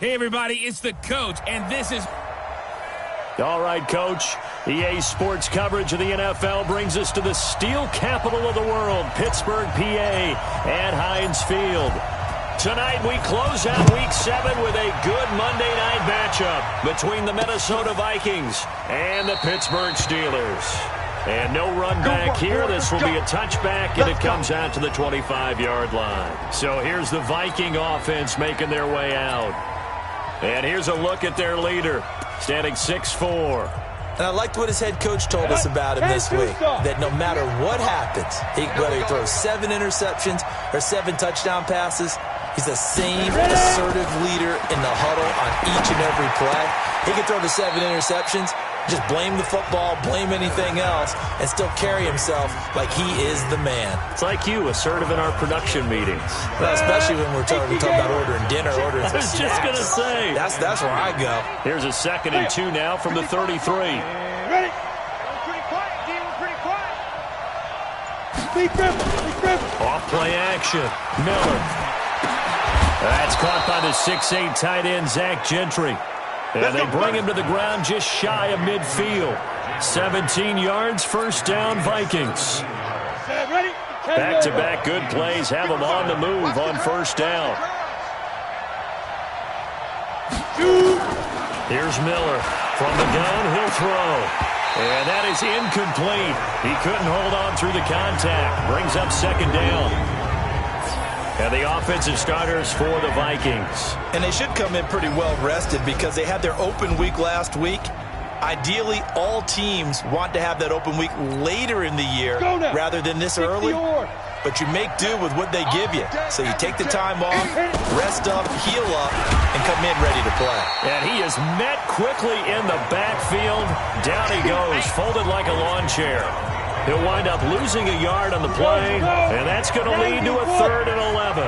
Hey, everybody, it's the coach, and this is... All right, Coach. EA Sports coverage of the NFL brings us to the steel capital of the world, Pittsburgh, PA, at Heinz Field. Tonight, we close out Week 7 with a good Monday night matchup between the Minnesota Vikings and the Pittsburgh Steelers. And no run back here. This will be a touchback, and it comes out to the 25-yard line. So here's the Viking offense making their way out. And here's a look at their leader, standing 6'4". And I liked what his head coach told us about him this week, that no matter what happens, whether he throws 7 interceptions or 7 touchdown passes, he's the same assertive leader in the huddle on each and every play. He can throw the 7 interceptions, just blame the football, blame anything else, and still carry himself like he is the man. It's like you, assertive in our production meetings. Well, especially when we're talking about ordering dinner, ordering I was just going to say. That's where I go. Here's a 2nd and 2 now from the 33. Ready? Pretty quiet, team. Pretty quiet. Be careful. Off play action. Miller. That's caught by the 6'8" tight end, Zach Gentry. And they bring him to the ground just shy of midfield. 17 yards, first down, Vikings. Back-to-back good plays have them on the move on first down. Here's Miller. From the gun, he'll throw. And that is incomplete. He couldn't hold on through the contact. Brings up 2nd down. And the offensive starters for the Vikings. And they should come in pretty well rested because they had their open week last week. Ideally, all teams want to have that open week later in the year rather than this early. But you make do with what they give you. So you take the time off, rest up, heal up, and come in ready to play. And he is met quickly in the backfield. Down he goes, folded like a lawn chair. He'll wind up losing a yard on the play, and that's going to lead to a 3rd and 11.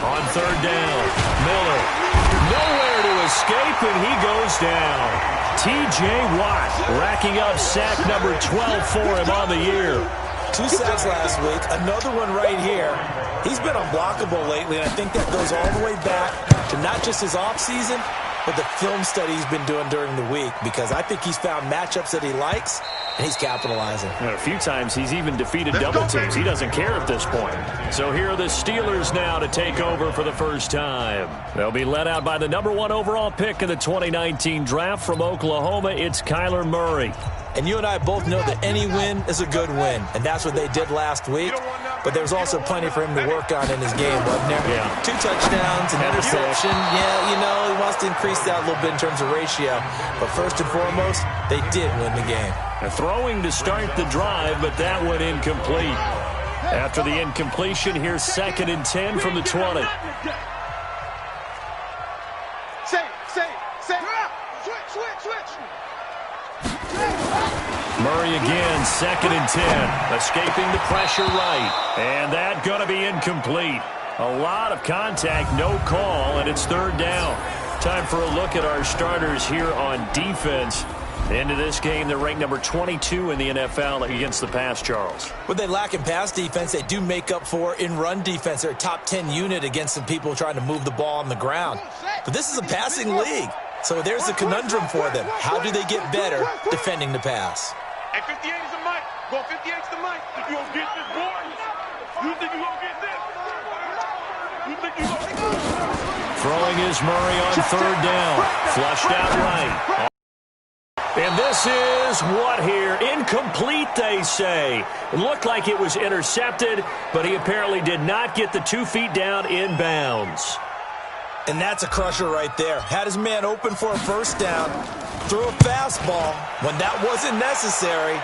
On 3rd down, Miller. Nowhere to escape, and he goes down. T.J. Watt racking up sack number 12 for him on the year. 2 sacks last week, another one right here. He's been unblockable lately, and I think that goes all the way back to not just his offseason, but the film study he's been doing during the week, because I think he's found matchups that he likes, and he's capitalizing. And a few times he's even defeated double teams. He doesn't care at this point. So here are the Steelers now to take over for the first time. They'll be led out by the number 1 overall pick in the 2019 draft from Oklahoma. It's Kyler Murray. And you and I both know that any win is a good win, and that's what they did last week. But there's also plenty for him to work on in his game, wasn't there? Yeah. 2 touchdowns, an interception. Yeah, he wants to increase that a little bit in terms of ratio. But first and foremost, they did win the game. Throwing to start the drive, but that went incomplete. After the incompletion, here's 2nd and 10 from the 20. Switch. Murray again, 2nd and 10. Escaping the pressure right. And that going to be incomplete. A lot of contact, no call, and it's 3rd down. Time for a look at our starters here on defense. Into this game, they're ranked number 22 in the NFL against the pass, Charles. What they lack in pass defense, they do make up for in run defense. They're a top 10 unit against some people trying to move the ball on the ground. But this is a passing league. So there's the conundrum for them. How do they get better defending the pass? Hey, 58 is the mic. Go 58 is the mic. You gonna get this, boy? You think you gonna get this? You think you gonna get this? Throwing is Murray on 3rd down. Flushed out right. And this is what here? Incomplete, they say. It looked like it was intercepted, but he apparently did not get the 2 feet down inbounds. And that's a crusher right there. Had his man open for a first down, threw a fastball when that wasn't necessary.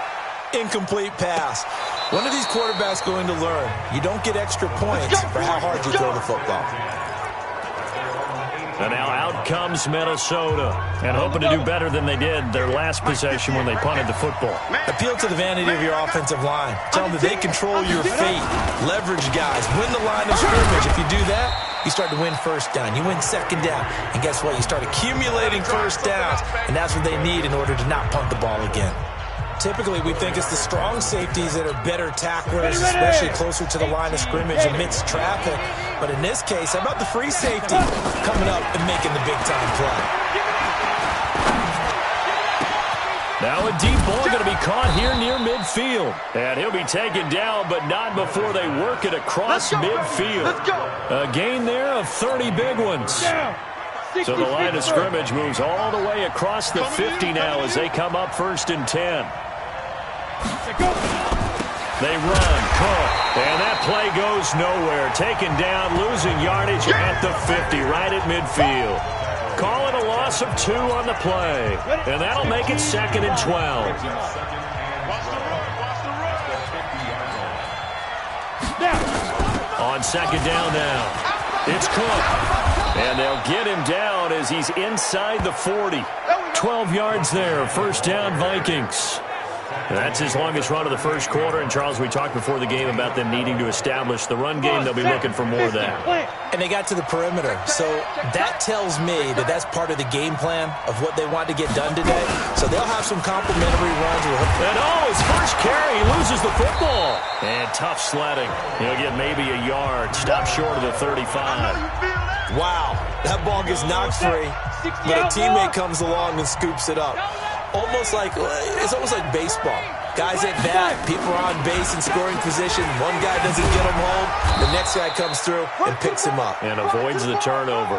Incomplete pass. When are these quarterbacks going to learn? You don't get extra points for how hard you throw the football. And now out comes Minnesota, and hoping to do better than they did their last possession when they punted the football. Appeal to the vanity of your offensive line. Tell them that they control your fate. Leverage guys. Win the line of scrimmage. If you do that, you start to win first down. You win 2nd down. And guess what? You start accumulating first downs, and that's what they need in order to not punt the ball again. Typically, we think it's the strong safeties that are better tacklers, especially closer to the line of scrimmage amidst traffic. But in this case, how about the free safety coming up and making the big-time play? Now a deep ball going to be caught here near midfield. And he'll be taken down, but not before they work it across midfield. A gain there of 30 big ones. So the line of scrimmage moves all the way across the 50 now as they come up 1st and 10. They run, Cook, and that play goes nowhere. Taken down, losing yardage at the 50, right at midfield. Call it a loss of 2 on the play, and that'll make it 2nd and 12. On 2nd down now, it's Cook, and they'll get him down as he's inside the 40. 12 yards there, 1st down Vikings. That's his longest run of the first quarter. And, Charles, we talked before the game about them needing to establish the run game. They'll be looking for more of that. And they got to the perimeter. So that tells me that that's part of the game plan of what they want to get done today. So they'll have some complimentary runs. And, his first carry, he loses the football. And tough sledding. He'll get maybe a yard. Stop short of the 35. Wow. That ball gets knocked free, but a teammate comes along and scoops it up. It's almost like baseball. Guys at bat, people are on base in scoring position. One guy doesn't get him home. The next guy comes through and picks him up. And avoids the turnover.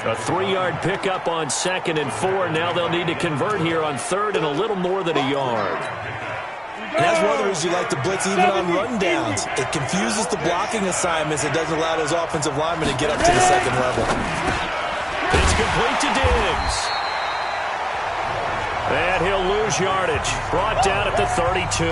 A 3-yard pickup on 2nd and 4. Now they'll need to convert here on 3rd and a little more than a yard. And that's one of the reasons you like to blitz even on rundowns. It confuses the blocking assignments. It doesn't allow those offensive linemen to get up to the 2nd level. It's complete to Diggs. And he'll lose yardage. Brought down at the 32.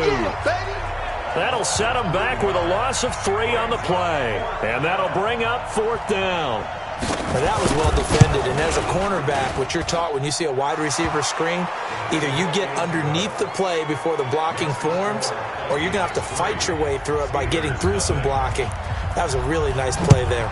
That'll set him back with a loss of 3 on the play. And that'll bring up 4th down. Now that was well defended. And as a cornerback, what you're taught when you see a wide receiver screen, either you get underneath the play before the blocking forms, or you're going to have to fight your way through it by getting through some blocking. That was a really nice play there.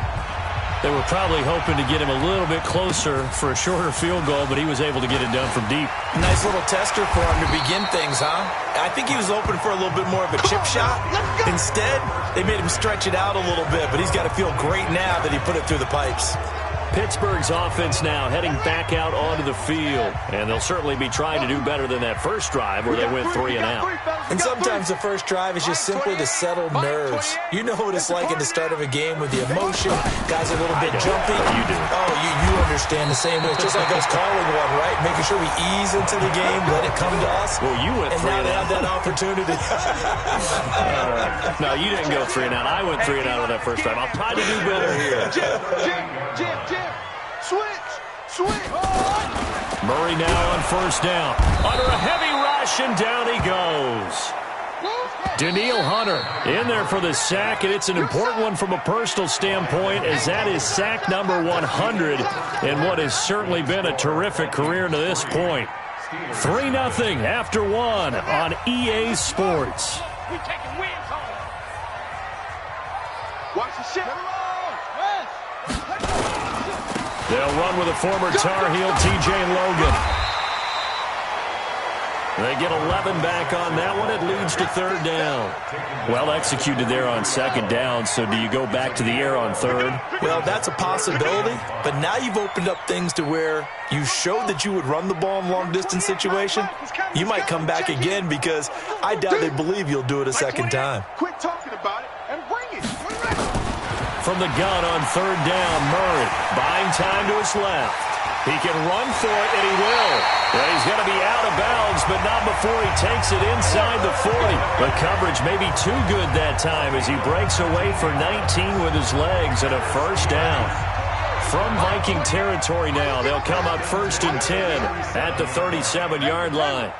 They were probably hoping to get him a little bit closer for a shorter field goal, but he was able to get it done from deep. Nice little tester for him to begin things, huh? I think he was hoping for a little bit more of a chip shot. Instead, they made him stretch it out a little bit, but he's got to feel great now that he put it through the pipes. Pittsburgh's offense now heading back out onto the field. And they'll certainly be trying to do better than that first drive where they went 3 and out. And sometimes the first drive is just simply to settle nerves. You know what it's like at the start of a game with the emotion. Guys are a little bit jumpy. You do. Oh, you understand the same way. It's just like us calling one, right? Making sure we ease into the game, let it come to us. Well, you went 3 and out. And now they have that opportunity. No, you didn't go 3 and out. I went 3 and out on that first drive. I'll try to do better here. Jim. Switch. Murray now on 1st down. Under a heavy rush, and down he goes. Danielle Hunter in there for the sack, and it's an important one from a personal standpoint, as that is sack number 100 in what has certainly been a terrific career to this point. 3-0 after 1 on EA Sports. Watch the shit. They'll run with a former Tar Heel, TJ Logan. They get 11 back on that one. It leads to 3rd down. Well executed there on 2nd down, so do you go back to the air on 3rd? Well, that's a possibility, but now you've opened up things to where you showed that you would run the ball in long-distance situation. You might come back again because I doubt they believe you'll do it a second time. Quit talking about it and bring it. From the gun on 3rd down, Murray buying time to his left. He can run for it, and he will. And he's going to be out of bounds, but not before he takes it inside the 40. The coverage may be too good that time as he breaks away for 19 with his legs and a 1st down. From Viking territory now, they'll come up 1st and 10 at the 37-yard line.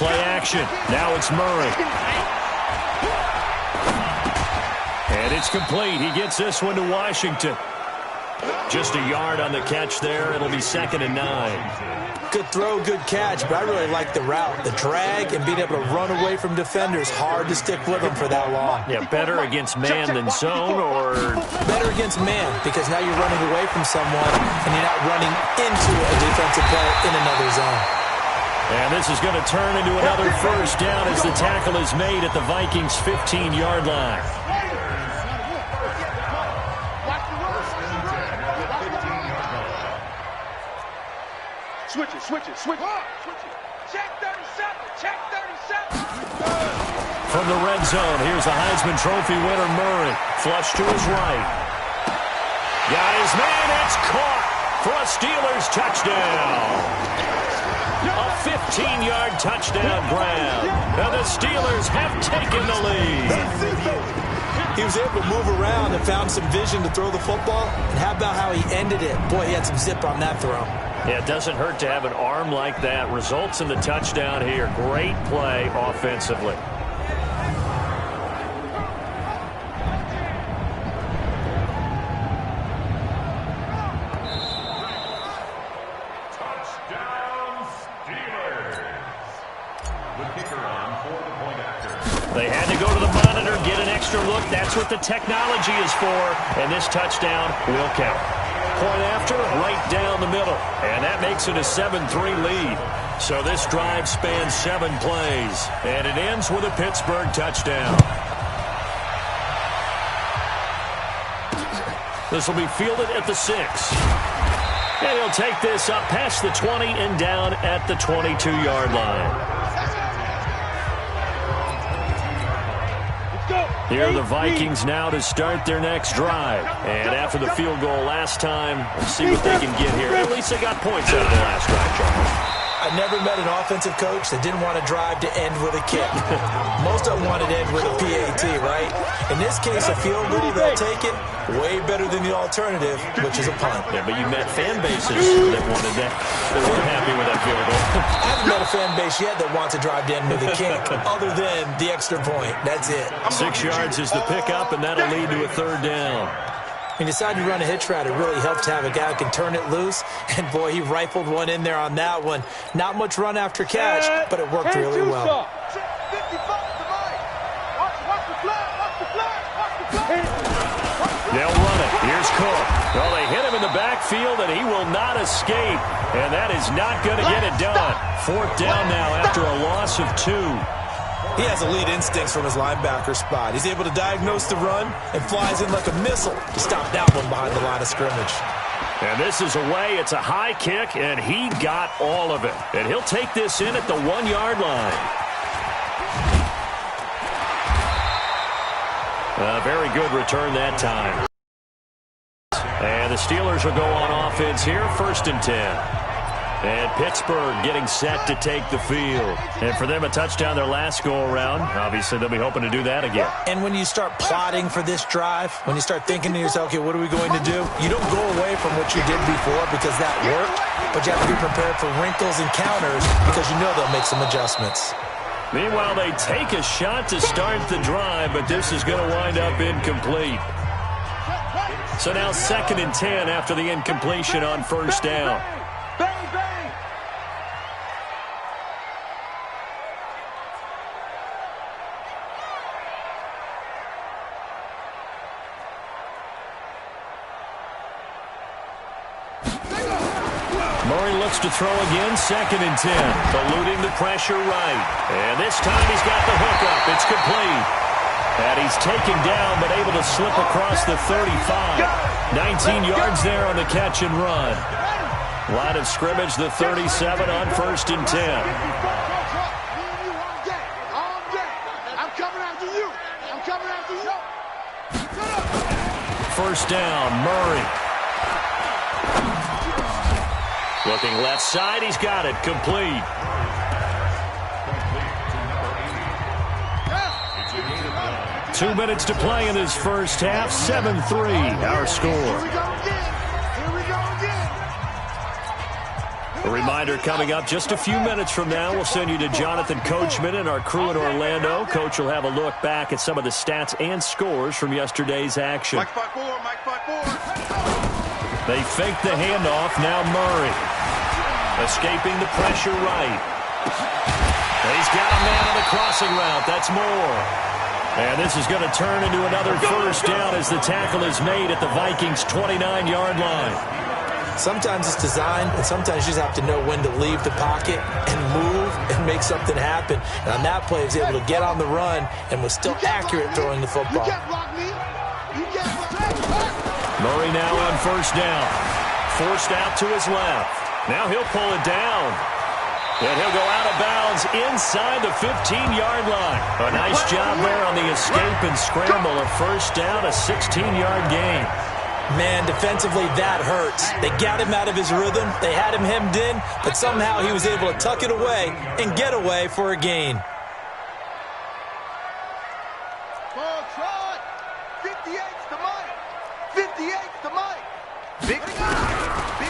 Play action. Now it's Murray. And it's complete. He gets this one to Washington. Just a yard on the catch there. It'll be 2nd and 9. Good throw, good catch, but I really like the route. The drag and being able to run away from defenders, hard to stick with them for that long. Yeah, better against man than zone, or? Better against man, because now you're running away from someone and you're not running into a defensive player in another zone. And this is going to turn into another first down as the tackle is made at the Vikings' 15-yard line. Switch it. Check 37. Check 37. From the red zone, here's the Heisman Trophy winner, Murray. Flush to his right. Got his man. It's caught for a Steelers touchdown. A 15-yard touchdown grab. And the Steelers have taken the lead. He was able to move around and found some vision to throw the football. And how about how he ended it? Boy, he had some zip on that throw. Yeah, it doesn't hurt to have an arm like that. Results in the touchdown here. Great play offensively. They had to go to the monitor, get an extra look. That's what the technology is for. And this touchdown will count. Point after, right down the middle. And that makes it a 7-3 lead. So this drive spans 7 plays. And it ends with a Pittsburgh touchdown. This will be fielded at the 6. And he'll take this up past the 20 and down at the 22-yard line. Here are the Vikings now to start their next drive. And after the field goal last time, we'll see what they can get here. At least they got points out of the last drive, Charles. I never met an offensive coach that didn't want to drive to end with a kick. Most of them wanted to end with a PAT, right? In this case, a field goal, they'll take it. Way better than the alternative, which is a punt. Yeah, but you met fan bases that wanted that. They weren't happy with that field goal. I haven't met a fan base yet that wants to drive to end with a kick, other than the extra point. That's it. 6 yards is the pickup, and that'll lead to a 3rd down. When you decide to run a hitch route, it really helps to have a guy who can turn it loose. And, boy, he rifled one in there on that one. Not much run after catch, but it worked really well. They'll run it. Here's Cook. Well, they hit him in the backfield, and he will not escape. And that is not going to get it done. 4th down now after a loss of 2. He has elite instincts from his linebacker spot. He's able to diagnose the run and flies in like a missile to stop that one behind the line of scrimmage. And this is away. It's a high kick, and he got all of it. And he'll take this in at the 1-yard line. A very good return that time. And the Steelers will go on offense here, 1st and 10. And Pittsburgh getting set to take the field. And for them, a touchdown their last go-around. Obviously, they'll be hoping to do that again. And when you start plotting for this drive, when you start thinking to yourself, okay, what are we going to do? You don't go away from what you did before because that worked, but you have to be prepared for wrinkles and counters because you know they'll make some adjustments. Meanwhile, they take a shot to start the drive, but this is going to wind up incomplete. So now 2nd and 10 after the incompletion on 1st down. To throw again, 2nd and 10. Eluding the pressure right. And this time he's got the hook up. It's complete. And he's taken down but able to slip across the 35. 19 yards there on the catch and run. Line of scrimmage, the 37 on 1st and 10. I'm coming after you. I'm coming after you. 1st down, Murray. Looking left side, he's got it, complete. Two minutes to play in this first half, 7-3, our score. A reminder coming up just a few minutes from now, we'll send you to Jonathan Coachman and our crew in Orlando. Coach will have a look back at some of the stats and scores from yesterday's action. Mike 5-4, Mike 5-4. They fake the handoff, now Murray. Escaping the pressure right. He's got a man on the crossing route. That's more. And this is going to turn into another 1st down as the tackle is made at the Vikings' 29-yard line. Sometimes it's designed, and sometimes you just have to know when to leave the pocket and move and make something happen. And on that play, he was able to get on the run and was still accurate throwing the football. Murray now on first down. Forced out to his left. Now he'll pull it down. And he'll go out of bounds inside the 15-yard line. A nice job there on the escape and scramble. A first down, a 16-yard gain. Man, defensively, that hurts. They got him out of his rhythm. They had him hemmed in, but somehow he was able to tuck it away and get away for a gain.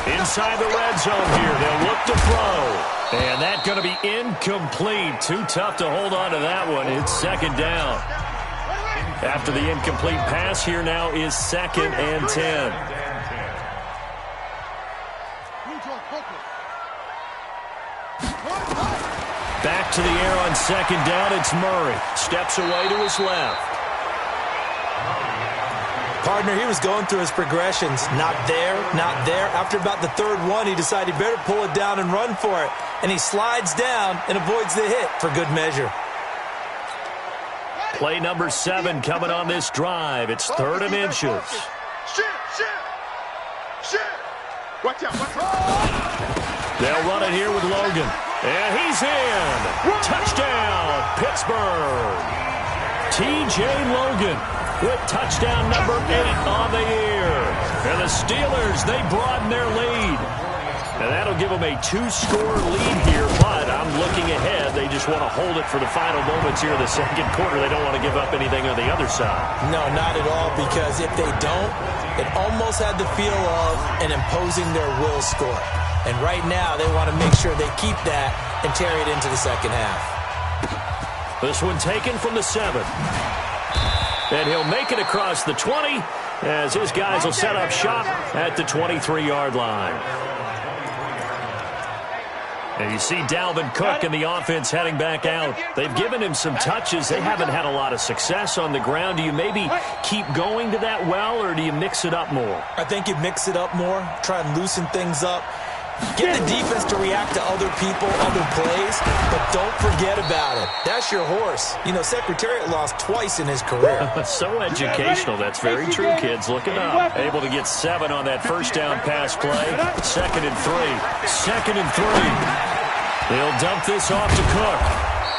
Inside the red zone here. They'll look to throw. And that's going to be incomplete. Too tough to hold on to that one. It's second down. After the incomplete pass, here now is 2nd and 10. Back to the air on second down. It's Murray. Steps away to his left. Partner, he was going through his progressions. Not there, not there. After about the third one, he decided he better pull it down and run for it. And he slides down and avoids the hit for good measure. Play number 7 coming on this drive. It's 3rd and inches. Watch out, watch out. They'll run it here with Logan. And he's in. Touchdown, Pittsburgh. T.J. Logan with touchdown number 8 on the year. And the Steelers, they broaden their lead. And that'll give them a 2-score lead here, but I'm looking ahead. They just want to hold it for the final moments here in the second quarter. They don't want to give up anything on the other side. No, not at all, because if they don't, it almost had the feel of an imposing their will score. And right now, they want to make sure they keep that and carry it into the second half. This one taken from the 7. And he'll make it across the 20 as his guys will set up shop at the 23-yard line. And you see Dalvin Cook and the offense heading back out. They've given him some touches. They haven't had a lot of success on the ground. Do you maybe keep going to that well, or do you mix it up more? I think you mix it up more, try and loosen things up. Get the defense to react to other people, other plays, but don't forget about it. That's your horse. You know, Secretariat lost twice in his career. So educational. That's very true, kids. Look it up. Able to get 7 on that first down pass play. 2nd and 3. 2nd and 3. They'll dump this off to Cook.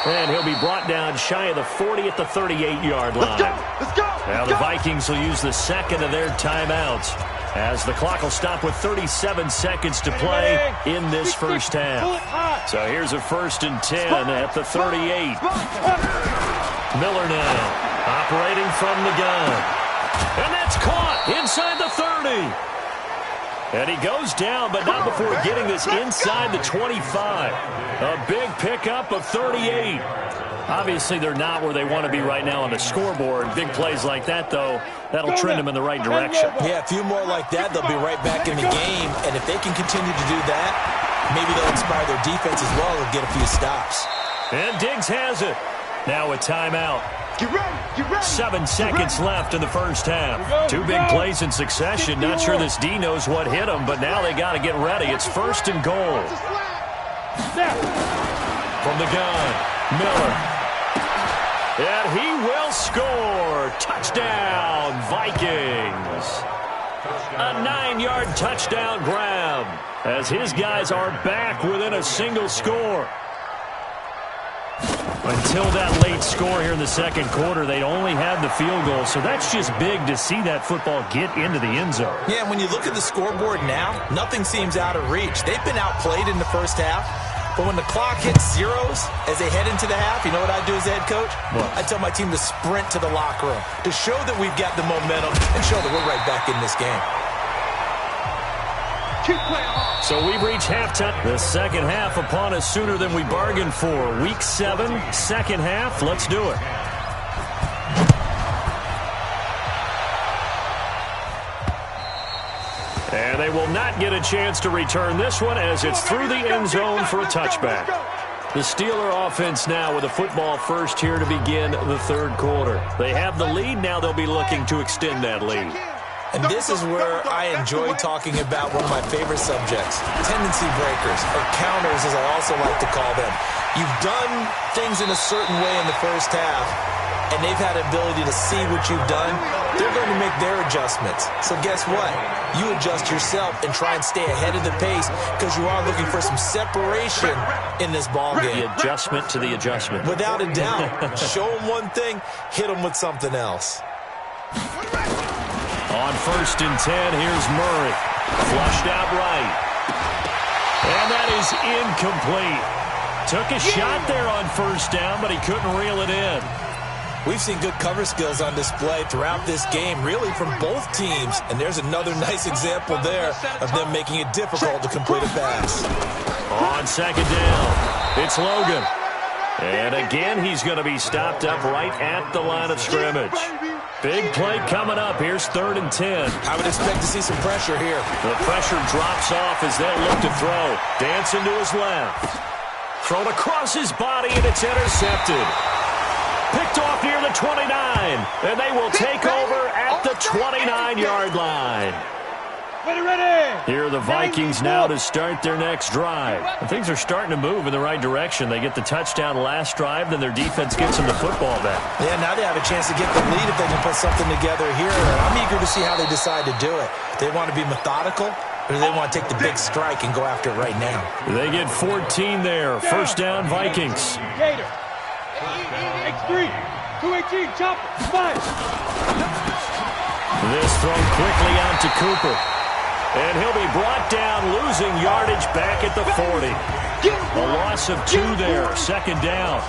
And he'll be brought down shy of the 40 at the 38-yard line. Let's go. Now the Vikings will use the second of their timeouts, as the clock will stop with 37 seconds to play in this first half. So here's a 1st and 10 at the 38. Miller now operating from the gun. And that's caught inside the 30. And he goes down, but not before getting this inside the 25. A big pickup of 38. Obviously, they're not where they want to be right now on the scoreboard. Big plays like that, though, that'll trend them in the right direction. Yeah, a few more like that, they'll be right back in the game. And if they can continue to do that, maybe they'll inspire their defense as well and get a few stops. And Diggs has it. Now a timeout. Get ready, get ready. 7 seconds left in the first half. 2 big plays in succession. Not sure this D knows what hit him, but now they got to get ready. It's 1st and goal. From the gun, Miller. And he will score. Touchdown, Vikings. A 9-yard touchdown grab as his guys are back within a single score. Until that late score here in the second quarter, they'd only had the field goal, so that's just big to see that football get into the end zone. Yeah, and when you look at the scoreboard now, nothing seems out of reach. They've been outplayed in the first half, but when the clock hits zeros as they head into the half, you know what I do as head coach? What? I tell my team to sprint to the locker room to show that we've got the momentum and show that we're right back in this game. So we've reached halftime. The second half upon us sooner than we bargained for. Week 7, second half. Let's do it. And they will not get a chance to return this one as it's through the end zone for a touchback. The Steeler offense now with a football first here to begin the third quarter. They have the lead. Now they'll be looking to extend that lead. And this is where I enjoy talking about one of my favorite subjects, tendency breakers, or counters as I also like to call them. You've done things in a certain way in the first half, and they've had the ability to see what you've done. They're going to make their adjustments. So guess what? You adjust yourself and try and stay ahead of the pace because you are looking for some separation in this ball game. The adjustment to the adjustment. Without a doubt. Show them one thing, hit them with something else. On 1st and 10, here's Murray. Flushed out right. And that is incomplete. Took a shot there on 1st down, but he couldn't reel it in. We've seen good cover skills on display throughout this game, really from both teams. And there's another nice example there of them making it difficult to complete a pass. On 2nd down, it's Logan. And again, he's going to be stopped up right at the line of scrimmage. Big play coming up. Here's 3rd and 10. I would expect to see some pressure here. The pressure drops off as they look to throw. Dancing to his left. Thrown across his body, and it's intercepted. Picked off near the 29, and they will take over at the 29-yard line. Here are the Vikings now to start their next drive. And things are starting to move in the right direction. They get the touchdown last drive, then their defense gets them the football back. Yeah, now they have a chance to get the lead if they can put something together here. I'm eager to see how they decide to do it. They want to be methodical, or do they want to take the big strike and go after it right now? They get 14 there. 1st down, Vikings. Gator. X3. 218. Chopper. 5. This thrown quickly out to Cooper. And he'll be brought down, losing yardage back at the 40. A loss of 2 there, 2nd down.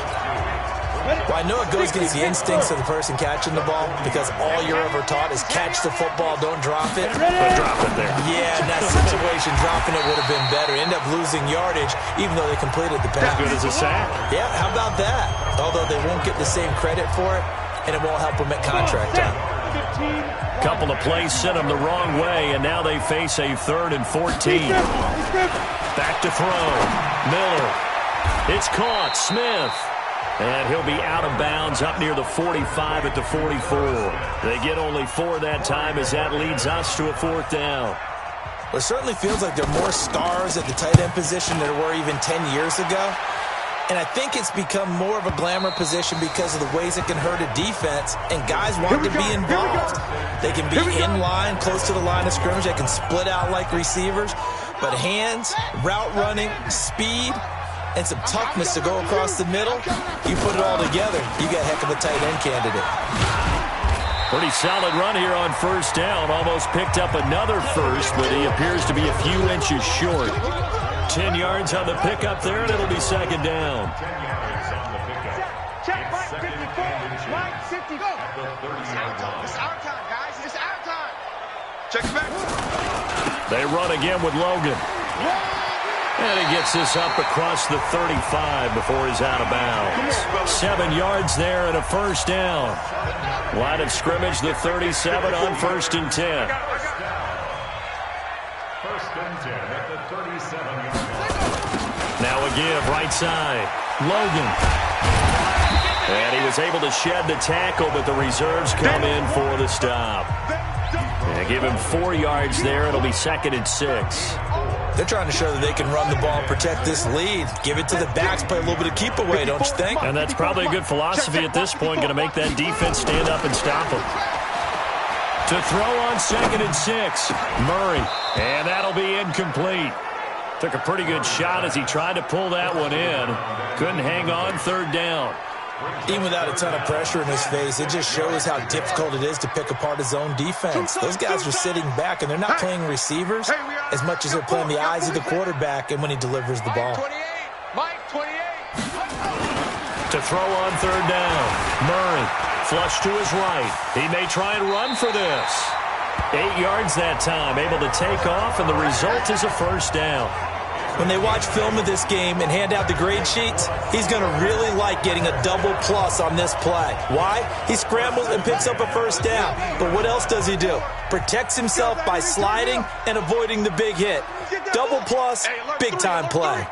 Well, I know it goes against the instincts of the person catching the ball because all you're ever taught is catch the football, don't drop it. But drop it there. Yeah, in that situation, dropping it would have been better. End up losing yardage even though they completed the pass. As good as a sack. Yeah, how about that? Although they won't get the same credit for it, and it won't help them at contract time. Couple of plays sent them the wrong way, and now they face a 3rd and 14. Back to throw. Miller. It's caught. Smith. And he'll be out of bounds up near the 45 at the 44. They get only 4 that time as that leads us to a 4th down. Well, it certainly feels like there are more stars at the tight end position than there were even 10 years ago. And I think it's become more of a glamour position because of the ways it can hurt a defense, and guys want to be involved. They can be in line, close to the line of scrimmage. They can split out like receivers. But hands, route running, speed, and some toughness to go across the middle, you put it all together, you got a heck of a tight end candidate. Pretty solid run here on 1st down. Almost picked up another first, but he appears to be a few inches short. 10 yards on the pickup there, and it'll be 2nd down. Check Mike 54. Mike 54. It's our time, guys. It's our time. Check back. They run again with Logan. And he gets this up across the 35 before he's out of bounds. 7 yards there and a 1st down. Line of scrimmage, the 37 on 1st and 10. 1st and 10 at the 37-yard line. Now a give, right side. Logan. And he was able to shed the tackle, but the reserves come in for the stop. And give him 4 yards there. It'll be 2nd and 6. They're trying to show that they can run the ball and protect this lead. Give it to the backs, play a little bit of keep away, don't you think? And that's probably a good philosophy at this point, going to make that defense stand up and stop them. To throw on 2nd and 6, Murray. And that'll be incomplete. Took a pretty good shot as he tried to pull that one in. Couldn't hang on, 3rd down. Even without a ton of pressure in his face, it just shows how difficult it is to pick apart his own defense. Those guys are sitting back, and they're not playing receivers as much as they're playing the eyes of the quarterback and when he delivers the ball. Mike 28. To throw on 3rd down, Murray. Flush to his right. He may try and run for this. 8 yards that time, able to take off, and the result is a 1st down. When they watch film of this game and hand out the grade sheets, he's going to really like getting a double plus on this play. Why? He scrambles and picks up a 1st down. But what else does he do? Protects himself by sliding and avoiding the big hit. Double plus, big-time play.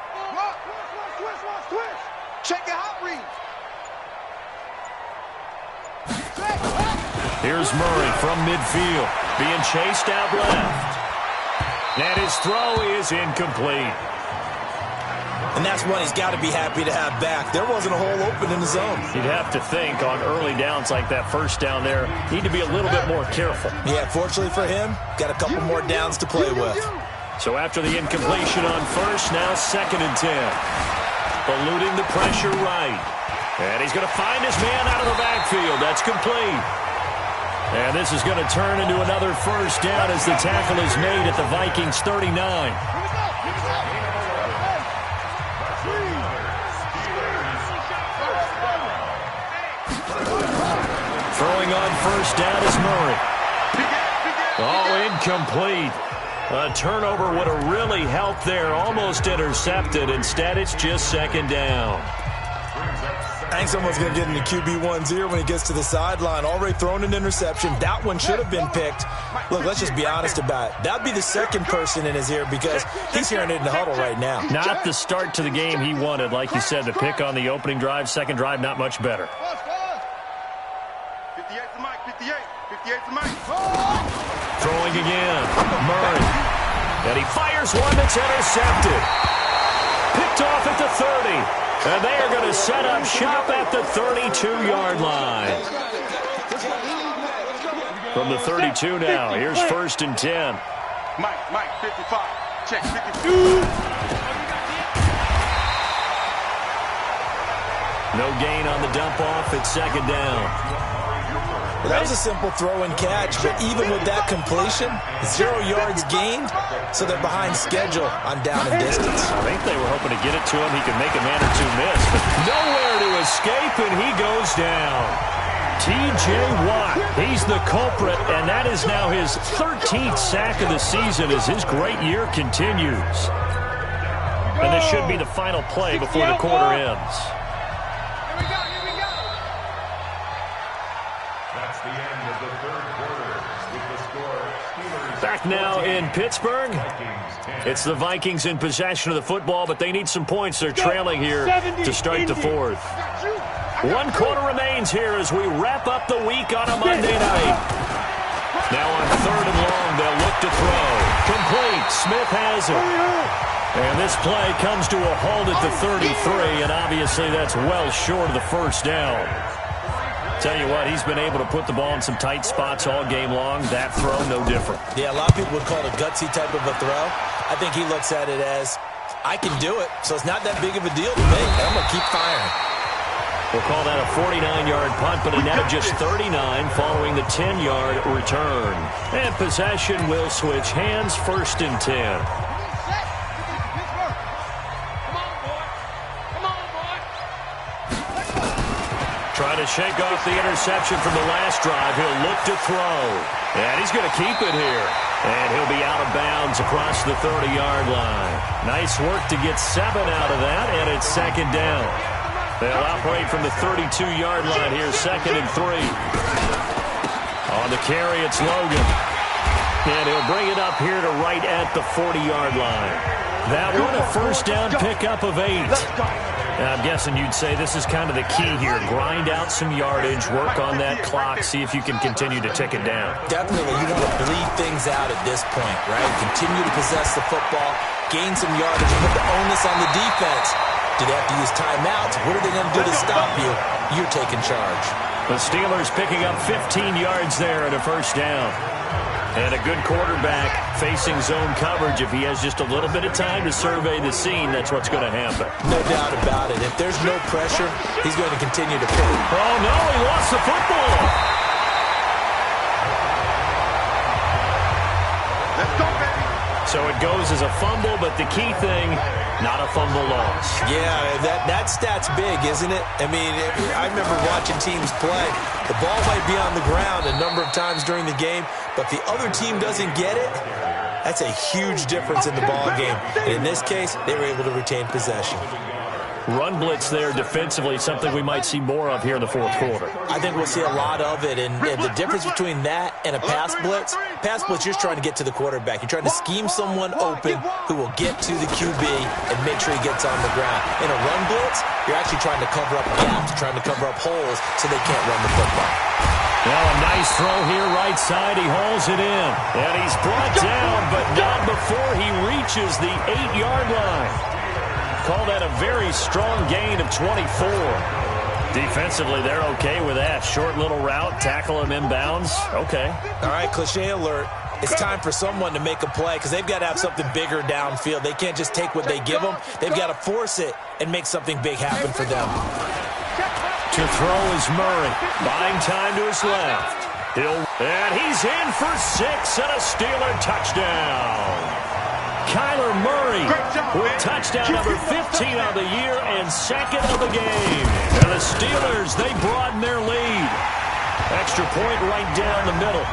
Check your hot read. Here's Murray from midfield. being chased out left. And his throw is incomplete. And that's one he's got to be happy to have back. There wasn't a hole open in the zone. You'd have to think on early downs like that first down there, need to be a little bit more careful. Yeah, fortunately for him, got a couple more downs to play with. So after the incompletion on first, now 2nd and 10. Eluding the pressure right. And he's going to find his man out of the backfield. That's complete. And this is going to turn into another first down as the tackle is made at the Vikings 39. Throwing on first down is Murray. Oh, incomplete. A turnover would have really helped there. Almost intercepted. Instead, it's just 2nd down. I think someone's going to get into QB1's ear when he gets to the sideline. Already thrown an interception. That one should have been picked. Look, let's just be honest about it. That would be the second person in his ear because he's hearing it in the huddle right now. Not the start to the game he wanted. Like you said, the pick on the opening drive, second drive, not much better. 58's the mic, 58. 58's the mic. Throwing again. Murray. And he fires one that's intercepted. Picked off at the 30. And they are going to set up shop at the 32-yard line. From the 32 now, here's 1st and 10. Mike, 55. Check, 52. No gain on the dump off. It's 2nd down. Well, that was a simple throw and catch, but even with that completion, 0 yards gained, so they're behind schedule on down and distance. I think they were hoping to get it to him. He could make a man or two miss, but nowhere to escape, and he goes down. T.J. Watt, he's the culprit, and that is now his 13th sack of the season as his great year continues. And this should be the final play before the quarter ends. That's the end of the 3rd quarter. With the score, Steelers Back now in Pittsburgh. It's the Vikings in possession of the football, but they need some points. They're trailing here to start the 4th. 1 quarter remains here as we wrap up the week on a Monday night. Now on 3rd and long, they'll look to throw. Complete. Smith has it. And this play comes to a halt at the 33, and obviously that's well short of the first down. Tell you what, he's been able to put the ball in some tight spots all game long. That throw, no different. Yeah, a lot of people would call it a gutsy type of a throw. I think he looks at it as, I can do it, so it's not that big of a deal to me. I'm going to keep firing. We'll call that a 49-yard punt, but a net of just 39 following the 10-yard return. And possession will switch hands, 1st and 10. Trying to shake off the interception from the last drive. He'll look to throw. And he's going to keep it here. And he'll be out of bounds across the 30-yard line. Nice work to get 7 out of that, and it's 2nd down. They'll operate from the 32-yard line here, 2nd and 3. On the carry, it's Logan. And he'll bring it up here to right at the 40-yard line. That one, a first down pickup of 8. Now, I'm guessing you'd say this is kind of the key here. Grind out some yardage, work on that clock, see if you can continue to tick it down. Definitely, you want to bleed things out at this point, right? Continue to possess the football, gain some yardage, and put the onus on the defense. Do they have to use timeouts? What are they going to do to stop you? You're taking charge. The Steelers picking up 15 yards there and a first down. And a good quarterback facing zone coverage. If he has just a little bit of time to survey the scene, that's what's going to happen. No doubt about it. If there's no pressure, he's going to continue to pick. Oh, no, he lost the football. Let's go, baby. So it goes as a fumble, but the key thing, not a fumble loss. Yeah, that stat's big, isn't it? I mean, I remember watching teams play. The ball might be on the ground a number of times during the game, but the other team doesn't get it. That's a huge difference in the ball game. And in this case, they were able to retain possession. Run blitz there defensively, something we might see more of here in the 4th quarter. I think we'll see a lot of it, and the difference between that and a pass blitz, you're just trying to get to the quarterback. You're trying to scheme someone open who will get to the QB and make sure he gets on the ground. In a run blitz, you're actually trying to cover up gaps, trying to cover up holes so they can't run the football. Well, a Nice throw here, right side. He hauls it in. And he's brought down, but not before he reaches the 8-yard line. Call that a very strong gain of 24. Defensively, they're okay with that. Short little route, tackle him inbounds. Okay. All right, cliche alert. It's time for someone to make a play because they've got to have something bigger downfield. They can't just take what they give them. They've got to force it and make something big happen for them. To throw is Murray. Buying time to his left. And he's in for 6 and a Steeler touchdown. Kyler Murray with touchdown number 15 of the year and 2nd of the game. And the Steelers, they broaden their lead. Extra point right down the middle.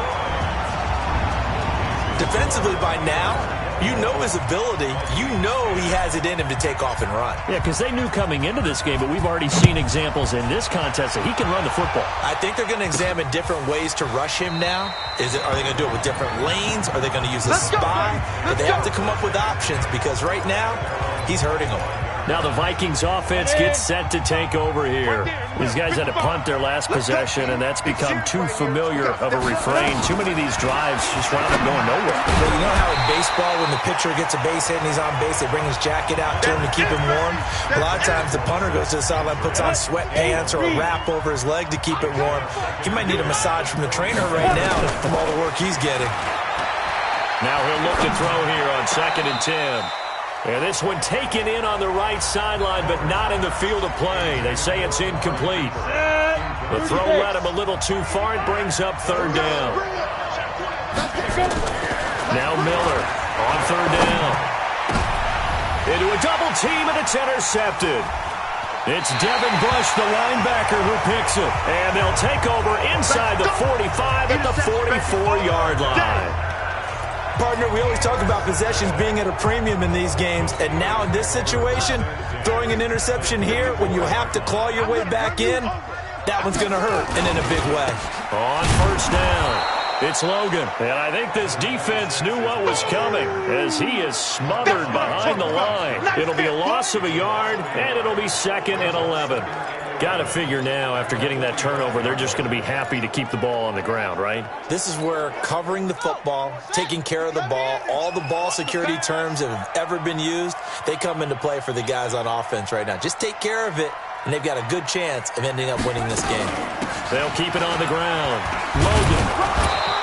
Defensively by now, you know his ability. You know he has it in him to take off and run. Yeah, because they knew coming into this game, but we've already seen examples in this contest that he can run the football. I think they're going to examine different ways to rush him now. Are they going to do it with different lanes? Are they going to use a spy? But they have to come up with options because right now, he's hurting them. Now the Vikings offense gets set to take over here. These guys had to punt their last possession, and that's become too familiar of a refrain. Too many of these drives just wound up going nowhere. But you know how in baseball, when the pitcher gets a base hit and he's on base, they bring his jacket out to him to keep him warm? A lot of times the punter goes to the sideline, puts on sweatpants or a wrap over his leg to keep it warm. He might need a massage from the trainer right now from all the work he's getting. Now he'll look to throw here on 2nd and 10. And this one taken in on the right sideline, but not in the field of play. They say it's incomplete. The throw led him a little too far. It brings up 3rd down. Now Miller on 3rd down. Into a double team, and it's intercepted. It's Devin Bush, the linebacker, who picks it. And they'll take over inside the 45 at the 44-yard line. Partner, we always talk about possessions being at a premium in these games, and now in this situation, throwing an interception here when you have to claw your way back in, that one's going to hurt, and in a big way. On 1st down, it's Logan, and I think this defense knew what was coming as he is smothered behind the line. It'll be a loss of a yard, and it'll be 2nd and 11. Got to figure now, after getting that turnover, they're just going to be happy to keep the ball on the ground, right? This is where covering the football, taking care of the ball, all the ball security terms that have ever been used, they come into play for the guys on offense right now. Just take care of it, and they've got a good chance of ending up winning this game. They'll keep it on the ground. Logan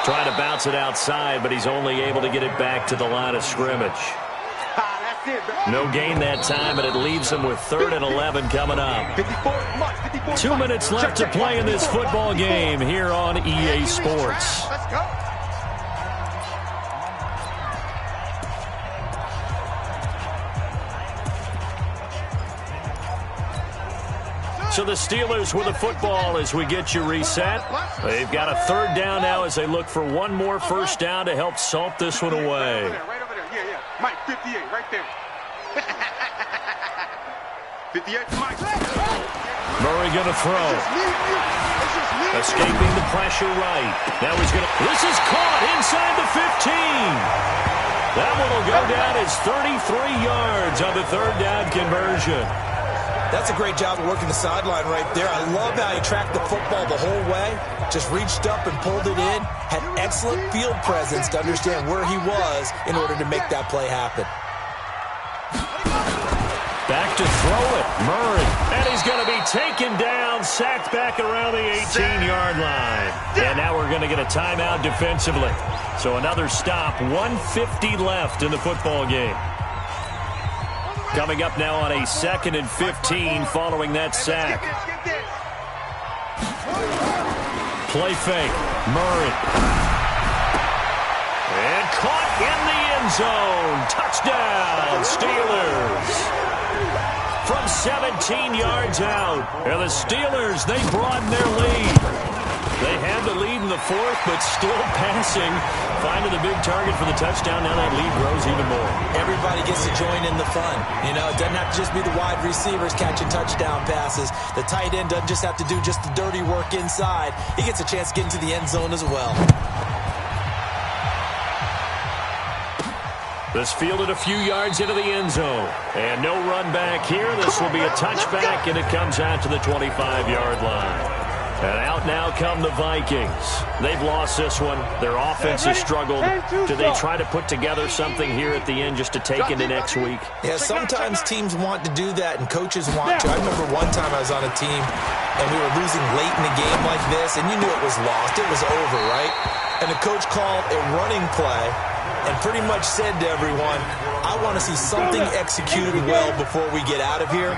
trying to bounce it outside, but he's only able to get it back to the line of scrimmage. No gain that time, and it leaves them with 3rd and 11 coming up. 2 minutes left to play in this football game here on EA Sports. So the Steelers with the football as we get you reset. They've got a 3rd down now as they look for one more 1st down to help salt this one away. Right over there. Yeah. Mike, 58, right there. 58, Mike. Murray going to throw. Escaping the pressure right. Now he's going to... This is caught inside the 15. That one will go down as 33 yards on the 3rd down conversion. That's a great job of working the sideline right there. I love how he tracked the football the whole way. Just reached up and pulled it in. Had excellent field presence to understand where he was in order to make that play happen. Back to throw it. Murray. And he's going to be taken down, sacked back around the 18-yard line. And now we're going to get a timeout defensively. So another stop. 1:50 left in the football game. Coming up now on a 2nd and 15 following that sack. Play fake. Murray. And caught in the end zone. Touchdown, Steelers. From 17 yards out. And the Steelers, they broaden their lead. They had the lead in the 4th, but still passing. Finding the big target for the touchdown. Now that lead grows even more. Everybody gets to join in the fun. You know, it doesn't have to just be the wide receivers catching touchdown passes. The tight end doesn't just have to do just the dirty work inside. He gets a chance to get into the end zone as well. This fielded a few yards into the end zone. And no run back here. This will be a touchback, and it comes out to the 25-yard line. And out now come the Vikings. They've lost this one. Their offense has struggled. Do they try to put together something here at the end just to take into next week? Yeah, sometimes teams want to do that and coaches want to. I remember one time I was on a team and we were losing late in the game like this, and you knew it was lost. It was over, right? And the coach called a running play and pretty much said to everyone, I want to see something executed well before we get out of here.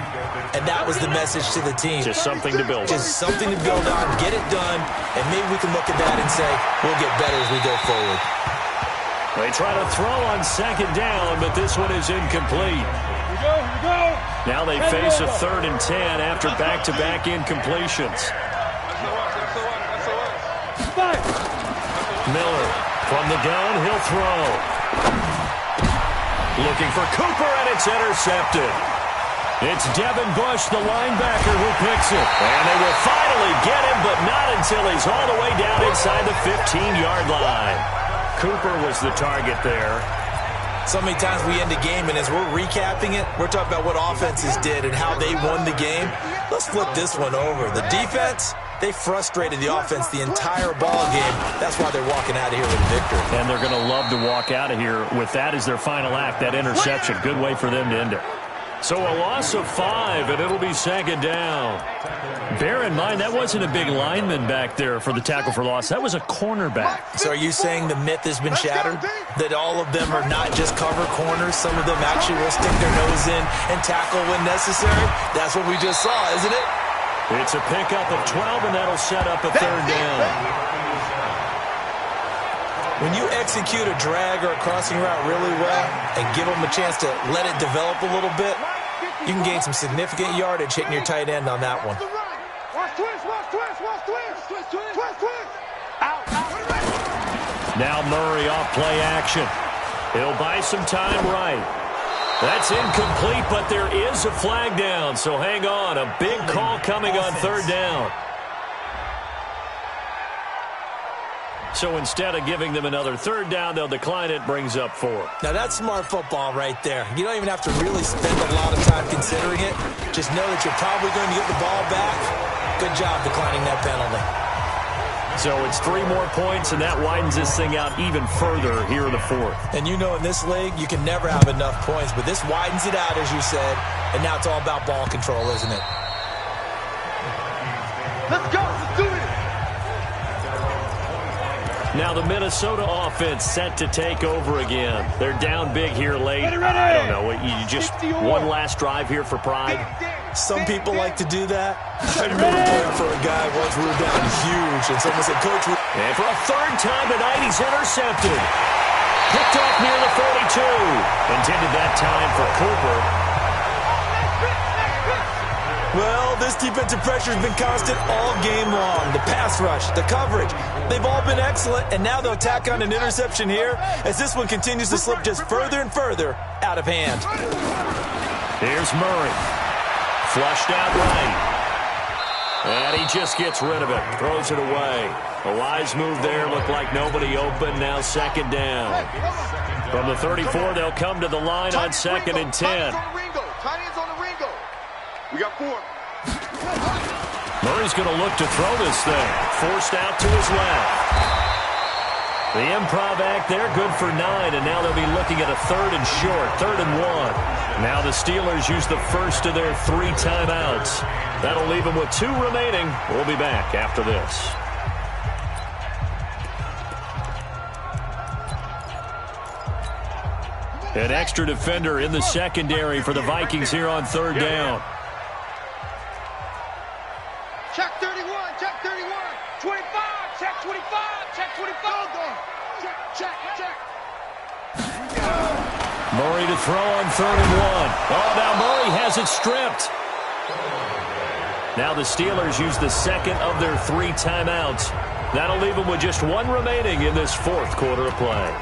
And that was the message to the team. Just something to build on. Just something to build on, get it done, and maybe we can look at that and say, we'll get better as we go forward. They try to throw on second down, but this one is incomplete. Now they face a 3rd and 10 after back-to-back incompletions. Miller from the gun, he'll throw. Looking for Cooper, and it's intercepted. It's Devin Bush, the linebacker, who picks it. And they will finally get him, but not until he's all the way down inside the 15-yard line. Cooper was the target there. So many times we end a game, and as we're recapping it, we're talking about what offenses did and how they won the game. Let's flip this one over. The defense, they frustrated the offense the entire ball game. That's why they're walking out of here with a victory. And they're going to love to walk out of here with that as their final act, that interception. Good way for them to end it. So a loss of 5, and it'll be second down. Bear in mind, that wasn't a big lineman back there for the tackle for loss. That was a cornerback. So are you saying the myth has been shattered? That all of them are not just cover corners? Some of them actually will stick their nose in and tackle when necessary? That's what we just saw, isn't it? It's a pickup of 12, and that'll set up a 3rd down. When you execute a drag or a crossing route really well and give them a chance to let it develop a little bit, you can gain some significant yardage hitting your tight end on that one. Now Murray off play action. He'll buy some time right. That's incomplete, but there is a flag down, so hang on. A big call coming on 3rd down. So instead of giving them another 3rd down, they'll decline it, brings up 4. Now that's smart football right there. You don't even have to really spend a lot of time considering it. Just know that you're probably going to get the ball back. Good job declining that penalty. So it's 3 more points, and that widens this thing out even further here in the 4th. And you know in this league, you can never have enough points, but this widens it out, as you said, and now it's all about ball control, isn't it? Let's go. Let's do it. Now the Minnesota offense set to take over again. They're down big here late. I don't know. You just one last drive here for pride? Some people like to do that. I remember playing for a guy once we were down huge, and someone said, Coach, and for a 3rd time tonight, he's intercepted. Picked off near the 42. Intended that time for Cooper. Well, this defensive pressure has been constant all game long. The pass rush, the coverage, they've all been excellent, and now they'll tack on an interception here as this one continues to slip just further and further out of hand. Here's Murray. Flushed out right. And he just gets rid of it. Throws it away. A wise move there. Looked like nobody open. Now 2nd down. From the 34, they'll come to the line on 2nd and 10. We got 4. Murray's going to look to throw this thing. Forced out to his left. The improv act there, good for 9, and now they'll be looking at a 3rd and short, 3rd and 1. Now the Steelers use the first of their 3 timeouts. That'll leave them with 2 remaining. We'll be back after this. An extra defender in the secondary for the Vikings here on 3rd down. Check 31, check 31, 25, check 25, check 25. Check. Murray to throw on 3rd and 1. Oh, now Murray has it stripped. Now the Steelers use the 2nd of their 3 timeouts. That'll leave them with just 1 remaining in this 4th quarter of play.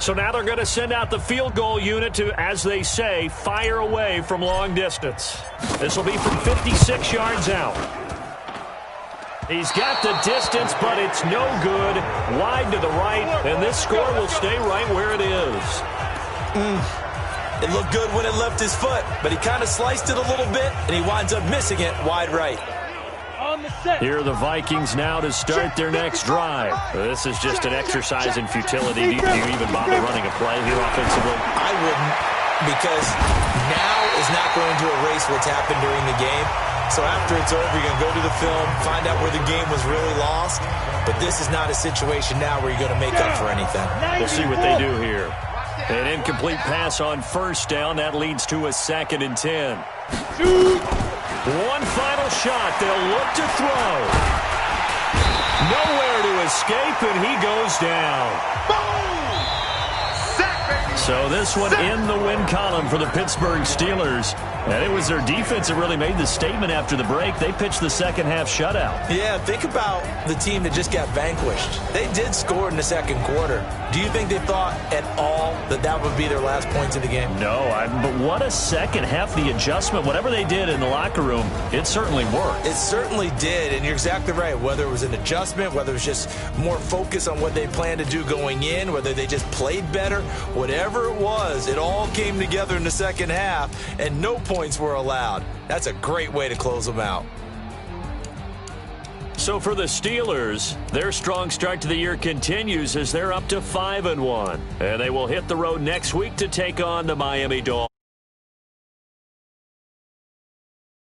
So now they're going to send out the field goal unit to, as they say, fire away from long distance. This will be from 56 yards out. He's got the distance, but it's no good. Wide to the right, and this score will stay right where it is. It looked good when it left his foot, but he kind of sliced it a little bit, and he winds up missing it wide right. Here are the Vikings now to start their next drive. This is just an exercise in futility. Do you even bother running a play here offensively? I wouldn't, because now is not going to erase what's happened during the game. So after it's over, you're going to go to the film, find out where the game was really lost. But this is not a situation now where you're going to make up for anything. We'll see what they do here. An incomplete pass on first down. That leads to a 2nd and 10. One final shot. They'll look to throw. Nowhere to escape, and he goes down. So this one in the win column for the Pittsburgh Steelers. And it was their defense that really made the statement after the break. They pitched the second half shutout. Yeah, think about the team that just got vanquished. They did score in the second quarter. Do you think they thought at all that that would be their last points of the game? No, but what a second half. The adjustment, whatever they did in the locker room, it certainly worked. It certainly did, and you're exactly right. Whether it was an adjustment, whether it was just more focus on what they planned to do going in, whether they just played better, whatever it was, it all came together in the second half, and no points were allowed. That's a great way to close them out. So for the Steelers, their strong start to the year continues as they're up to 5-1. And they will hit the road next week to take on the Miami Dolphins.